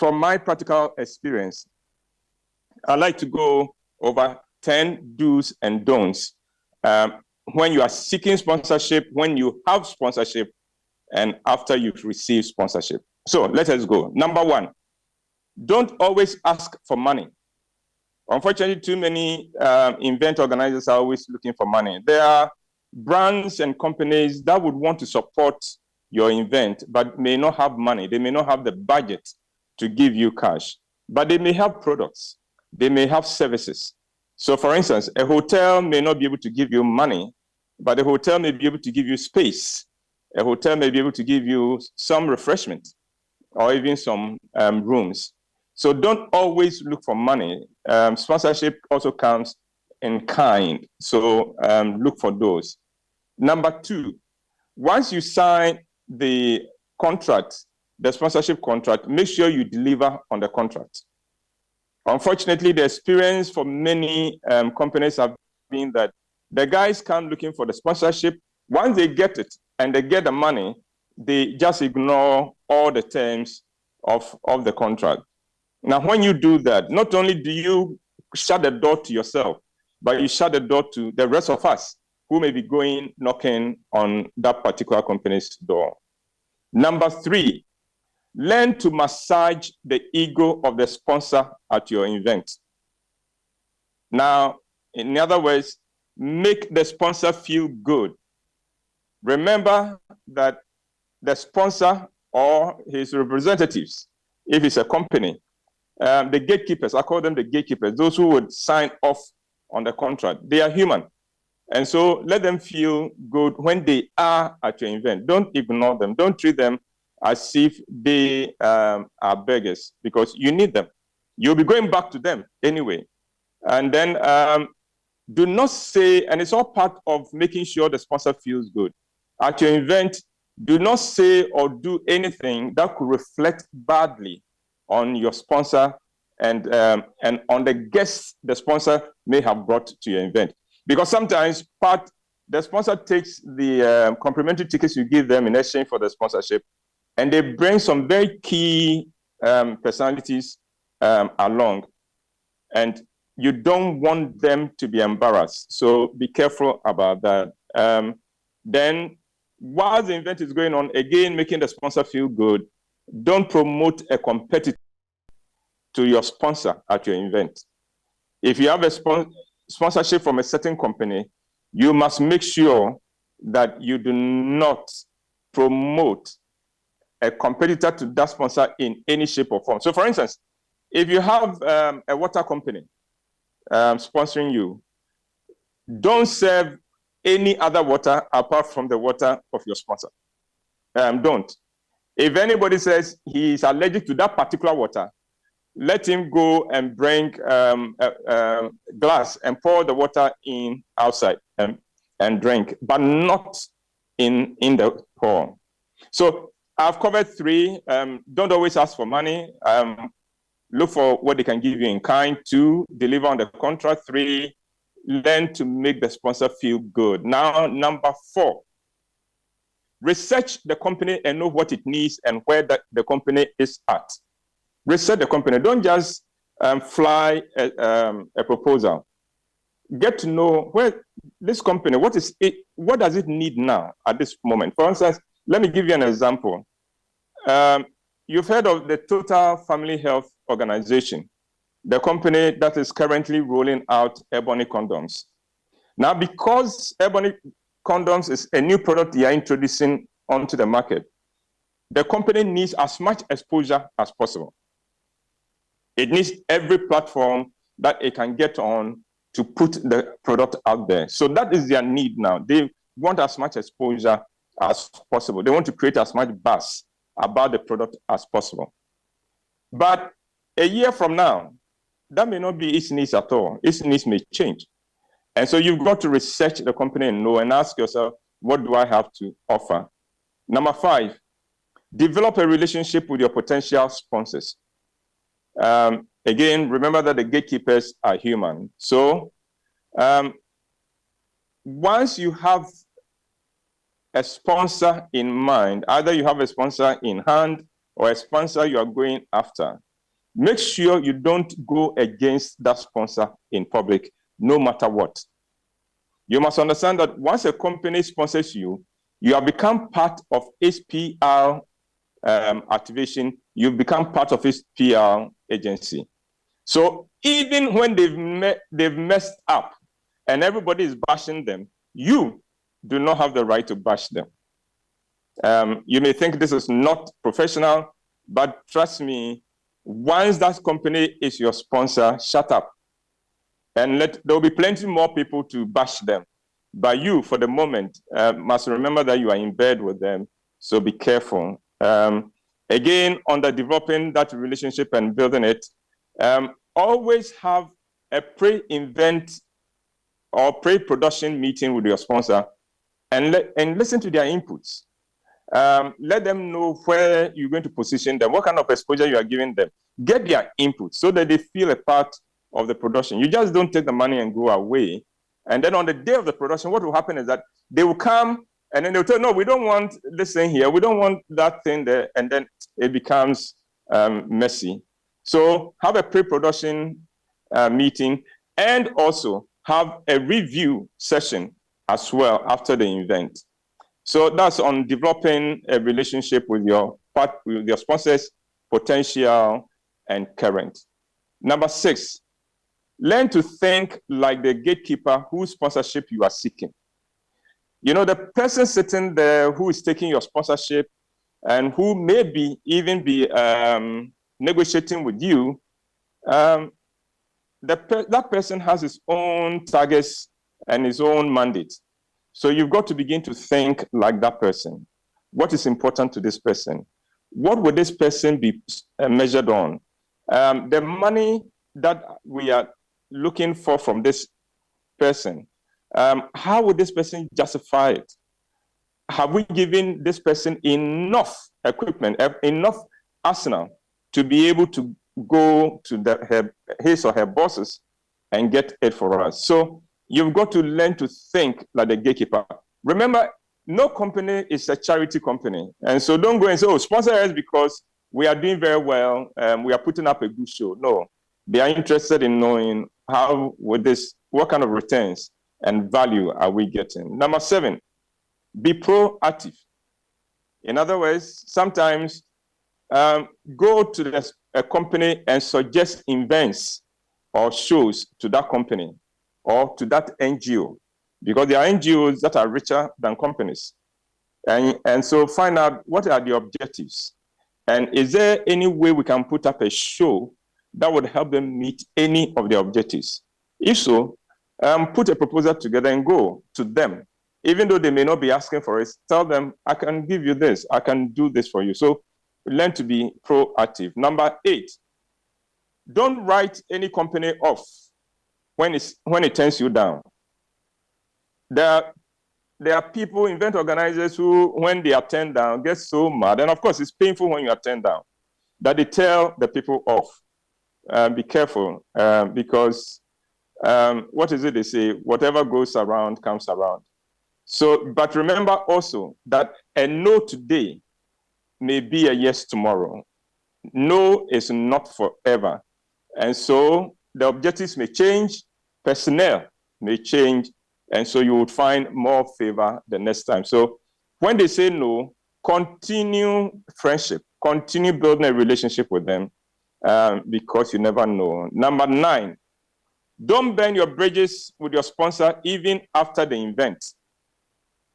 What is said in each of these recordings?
from my practical experience, I like to go over 10 do's and don'ts when you are seeking sponsorship, when you have sponsorship, and after you've received sponsorship. So let us go. Number one, don't always ask for money. Unfortunately, too many event organizers are always looking for money. There are brands and companies that would want to support your event, but may not have money. They may not have the budget to give you cash, but they may have products. They may have services. So for instance, a hotel may not be able to give you money, but a hotel may be able to give you space. A hotel may be able to give you some refreshment or even some rooms. So don't always look for money. Sponsorship also comes in kind. So look for those. Number two, once you sign the contract, the sponsorship contract, make sure you deliver on the contract. Unfortunately, the experience for many companies have been that the guys come looking for the sponsorship. Once they get it and they get the money, they just ignore all the terms of the contract. Now, when you do that, not only do you shut the door to yourself, but you shut the door to the rest of us who may be going knocking on that particular company's door. Number three, learn to massage the ego of the sponsor at your event. Now, in other words, make the sponsor feel good. Remember that the sponsor or his representatives, if it's a company, the gatekeepers, I call them the gatekeepers, those who would sign off on the contract, they are human. And so let them feel good when they are at your event. Don't ignore them. Don't treat them as if they are beggars, because you need them. You'll be going back to them anyway. And then do not say, and it's all part of making sure the sponsor feels good. At your event, do not say or do anything that could reflect badly on your sponsor and on the guests the sponsor may have brought to your event. Because sometimes the sponsor takes the complimentary tickets you give them in exchange for the sponsorship, and they bring some very key personalities along. And you don't want them to be embarrassed. So be careful about that. Then while the event is going on, again, making the sponsor feel good, don't promote a competitor to your sponsor at your event. If you have a sponsorship from a certain company, you must make sure that you do not promote a competitor to that sponsor in any shape or form. So for instance, if you have a water company sponsoring you, don't serve any other water apart from the water of your sponsor. Don't. If anybody says he is allergic to that particular water, let him go and bring a glass and pour the water in outside and drink, but not in the hall. So I've covered three. Don't always ask for money. Look for what they can give you in kind. 2, deliver on the contract. 3, learn to make the sponsor feel good. Now, number 4, research the company and know what it needs and where the company is at. Research the company. Don't just fly a proposal. Get to know where this company, what does it need now at this moment? For instance, let me give you an example. You've heard of the Total Family Health Organization, the company that is currently rolling out Ebony condoms. Now, because Ebony condoms is a new product they are introducing onto the market, the company needs as much exposure as possible. It needs every platform that it can get on to put the product out there. So that is their need now. They want as much exposure as possible. They want to create as much buzz about the product as possible. But a year from now, that may not be its needs at all. Its needs may change. And so you've got to research the company and know and ask yourself, what do I have to offer? Number 5, develop a relationship with your potential sponsors. Again, remember that the gatekeepers are human. So once you have a sponsor in mind, either you have a sponsor in hand or a sponsor you are going after, make sure you don't go against that sponsor in public, no matter what. You must understand that once a company sponsors you, you have become part of its PR activation, you've become part of its PR agency. So even when they've messed up and everybody is bashing them, you do not have the right to bash them. You may think this is not professional, but trust me, once that company is your sponsor, shut up. And there will be plenty more people to bash them. But you, for the moment, must remember that you are in bed with them, so be careful. Again, on the developing that relationship and building it, always have a pre-event or pre-production meeting with your sponsor and listen to their inputs. Let them know where you're going to position them, what kind of exposure you are giving them. Get their input so that they feel a part of the production. You just don't take the money and go away. And then on the day of the production, what will happen is that they will come and then they'll tell, no, we don't want this thing here. We don't want that thing there. And then it becomes messy. So have a pre-production meeting and also have a review session as well after the event. So that's on developing a relationship with your sponsors, potential and current. Number 6, learn to think like the gatekeeper whose sponsorship you are seeking. You know, the person sitting there who is taking your sponsorship and who may even be negotiating with you, that person has his own targets and his own mandate. So you've got to begin to think like that person. What is important to this person? What would this person be measured on? The money that we are looking for from this person, how would this person justify it? Have we given this person enough equipment, enough arsenal to be able to go to his or her bosses and get it for us? So you've got to learn to think like the gatekeeper. Remember, no company is a charity company. And so don't go and say, oh, sponsor us because we are doing very well, we are putting up a good show. No, they are interested in knowing what kind of returns and value are we getting. Number 7, be proactive. In other words, sometimes go to a company and suggest events or shows to that company or to that NGO, because there are NGOs that are richer than companies. And so find out what are the objectives. And is there any way we can put up a show that would help them meet any of their objectives? If so, put a proposal together and go to them. Even though they may not be asking for it, tell them, I can give you this, I can do this for you. So learn to be proactive. Number 8, don't write any company off when it turns you down. There are people, event organizers, who, when they are turned down, get so mad. And of course, it's painful when you are turned down, that they tell the people off. Be careful, because what is it they say? Whatever goes around comes around. So, but remember also that a no today may be a yes tomorrow. No is not forever. And so the objectives may change, personnel may change, and so you would find more favor the next time. So when they say no, continue friendship, continue building a relationship with them, because you never know. Number 9, don't burn your bridges with your sponsor even after the event,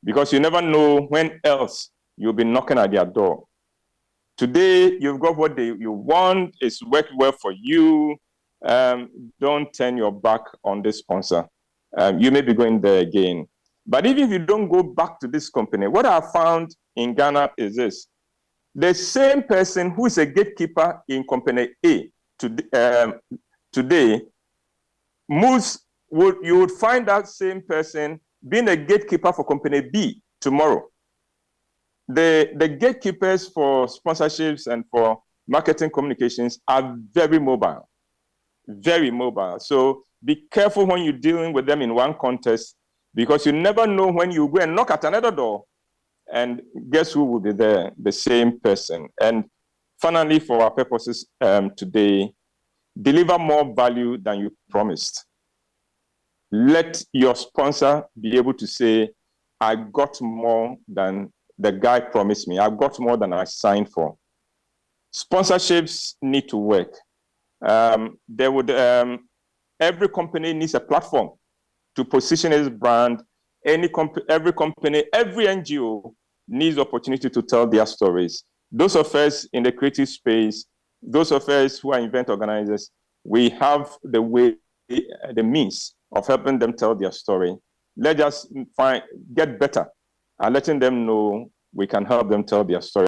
because you never know when else you'll be knocking at their door. Today, you've got what you want, it's worked well for you. Don't turn your back on this sponsor. You may be going there again. But even if you don't go back to this company, what I found in Ghana is this. The same person who is a gatekeeper in company A today, you would find that same person being a gatekeeper for company B tomorrow. The gatekeepers for sponsorships and for marketing communications are very mobile, very mobile. So be careful when you're dealing with them in one context, because you never know when you go and knock at another door and guess who will be there? The same person. And Finally, for our purposes today, deliver more value than you promised. Let your sponsor be able to say, I got more than the guy promised me. I got more than I signed for. Sponsorships need to work. Every company needs a platform to position its brand. Every company, every NGO needs the opportunity to tell their stories. Those of us in the creative space, those of us who are event organizers, we have the way, the means of helping them tell their story. Let us get better at letting them know we can help them tell their story.